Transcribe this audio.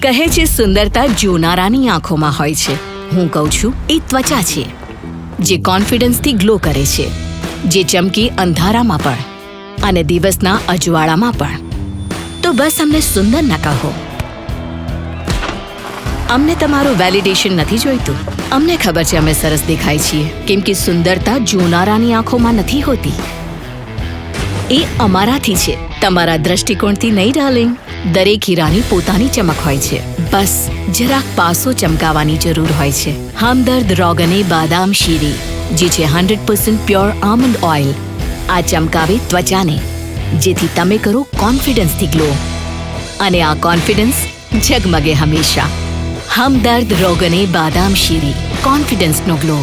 કહે છે સુંદરતા જોનારાની આંખોમાં હોય છે. હું કહું છું એ ત્વચા છે, જે કોન્ફિડન્સથી ગ્લો કરે છે, જે ચમકે અંધારામાં પણ અને દિવસના અજવાળામાં પણ. તો બસ અમને સુંદર ન કહો. અમને તમારું વેલિડેશન નથી જોઈતું. અમને ખબર છે અમે સરસ દેખાય છીએ, કેમ કે સુંદરતા જોનારાની આંખોમાં નથી હોતી. એ અમારાથી છે, તમારા દ્રષ્ટિકોણથી નહીં ડાર્લિંગ. દરેક હીરાની પોતાની ચમક હોય છે, બસ જરાક પાસો ચમકાવવાની જરૂર હોય છે. હમદર્દ રોગને બાદામ શીરી, જે છે 100% પ્યોર આમંડ ઓઇલ. આ ચમકાવે ત્વચાને, જેથી તમે કરો કોન્ફિડન્સથી ગ્લો, અને આ કોન્ફિડન્સ ઝગમગે હંમેશા. હમદર્દ રોગને બાદામ શીરી, કોન્ફિડન્સનો ગ્લો.